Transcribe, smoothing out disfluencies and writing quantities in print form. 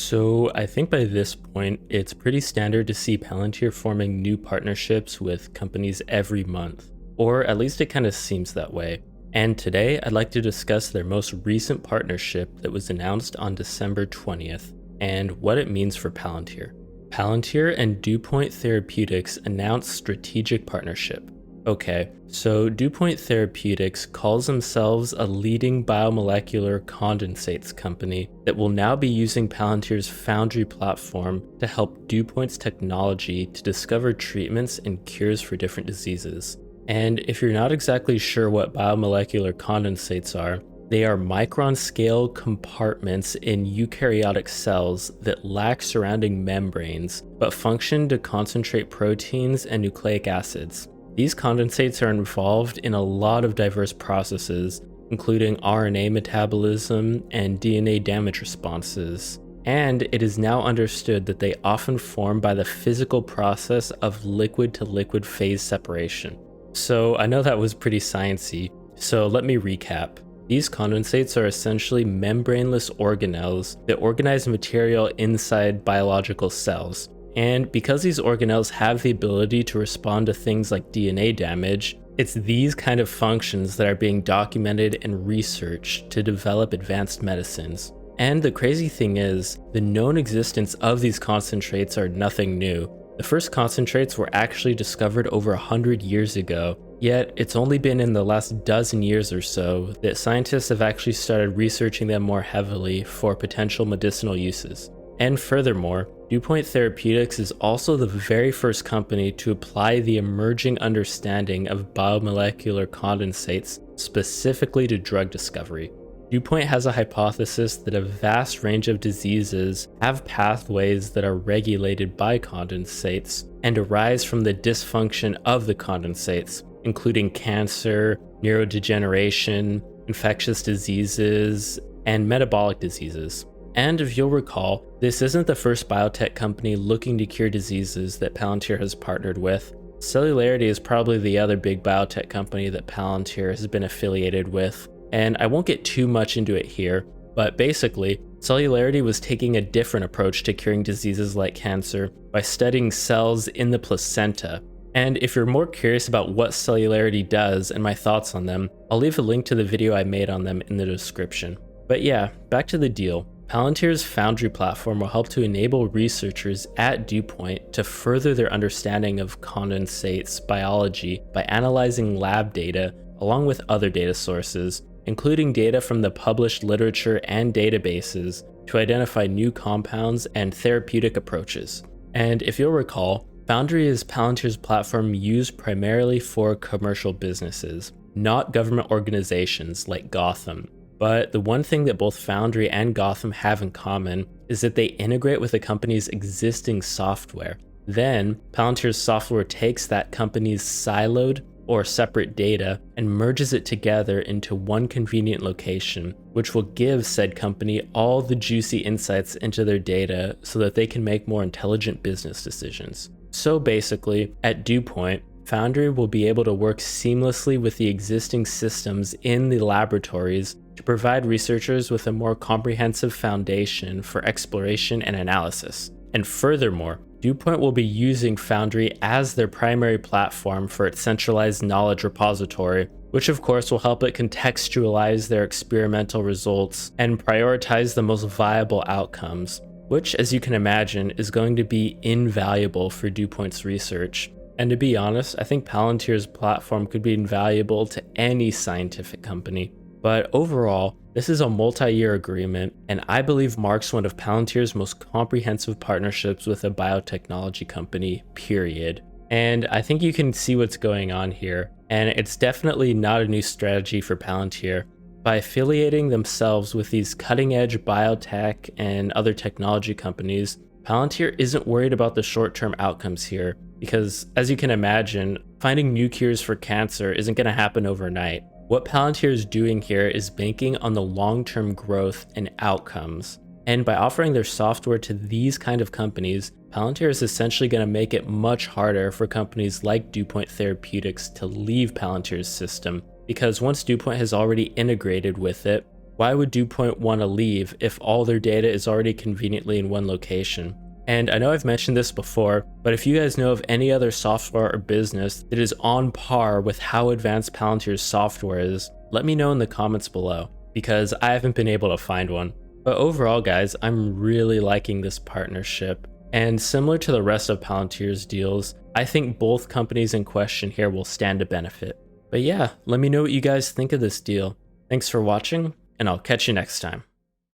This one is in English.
So I think by this point, it's pretty standard to see Palantir forming new partnerships with companies every month, or at least it kind of seems that way. And today, I'd like to discuss their most recent partnership that was announced on December 20th, and what it means for Palantir. Palantir and Dewpoint Therapeutics announced strategic partnership. Okay, so Dewpoint Therapeutics calls themselves a leading biomolecular condensates company that will now be using Palantir's Foundry platform to help Dewpoint's technology to discover treatments and cures for different diseases. And if you're not exactly sure what biomolecular condensates are, they are micron-scale compartments in eukaryotic cells that lack surrounding membranes, but function to concentrate proteins and nucleic acids. These condensates are involved in a lot of diverse processes, including RNA metabolism and DNA damage responses. And it is now understood that they often form by the physical process of liquid-to-liquid phase separation. So I know that was pretty sciencey, so let me recap. These condensates are essentially membraneless organelles that organize material inside biological cells. And because these organelles have the ability to respond to things like DNA damage, it's these kind of functions that are being documented and researched to develop advanced medicines. And the crazy thing is, the known existence of these concentrates are nothing new. The first concentrates were actually discovered over 100 years ago, yet it's only been in the last dozen years or so that scientists have actually started researching them more heavily for potential medicinal uses. And furthermore, Dewpoint Therapeutics is also the very first company to apply the emerging understanding of biomolecular condensates specifically to drug discovery. Dewpoint has a hypothesis that a vast range of diseases have pathways that are regulated by condensates and arise from the dysfunction of the condensates, including cancer, neurodegeneration, infectious diseases, and metabolic diseases. And if you'll recall, this isn't the first biotech company looking to cure diseases that Palantir has partnered with. Cellularity is probably the other big biotech company that Palantir has been affiliated with. And I won't get too much into it here, but basically, Cellularity was taking a different approach to curing diseases like cancer by studying cells in the placenta. And if you're more curious about what Cellularity does and my thoughts on them, I'll leave a link to the video I made on them in the description. But yeah, back to the deal. Palantir's Foundry platform will help to enable researchers at Dewpoint to further their understanding of condensates biology by analyzing lab data along with other data sources, including data from the published literature and databases to identify new compounds and therapeutic approaches. And if you'll recall, Foundry is Palantir's platform used primarily for commercial businesses, not government organizations like Gotham. But the one thing that both Foundry and Gotham have in common is that they integrate with a company's existing software. Then, Palantir's software takes that company's siloed or separate data and merges it together into one convenient location, which will give said company all the juicy insights into their data so that they can make more intelligent business decisions. So basically, at Dewpoint, Foundry will be able to work seamlessly with the existing systems in the laboratories to provide researchers with a more comprehensive foundation for exploration and analysis. And furthermore, Dewpoint will be using Foundry as their primary platform for its centralized knowledge repository, which of course will help it contextualize their experimental results and prioritize the most viable outcomes, which, as you can imagine, is going to be invaluable for Dewpoint's research. And to be honest, I think Palantir's platform could be invaluable to any scientific company. But overall, this is a multi-year agreement, and I believe marks one of Palantir's most comprehensive partnerships with a biotechnology company, period. And I think you can see what's going on here, and it's definitely not a new strategy for Palantir. By affiliating themselves with these cutting-edge biotech and other technology companies, Palantir isn't worried about the short-term outcomes here, because as you can imagine, finding new cures for cancer isn't going to happen overnight. What Palantir is doing here is banking on the long-term growth and outcomes. And by offering their software to these kind of companies, Palantir is essentially going to make it much harder for companies like Dewpoint Therapeutics to leave Palantir's system, because once Dewpoint has already integrated with it, Why would Dewpoint want to leave if all their data is already conveniently in one location? And I know I've mentioned this before, but if you guys know of any other software or business that is on par with how advanced Palantir's software is, let me know in the comments below, because I haven't been able to find one. But overall, guys, I'm really liking this partnership. And similar to the rest of Palantir's deals, I think both companies in question here will stand to benefit. But yeah, let me know what you guys think of this deal. Thanks for watching, and I'll catch you next time.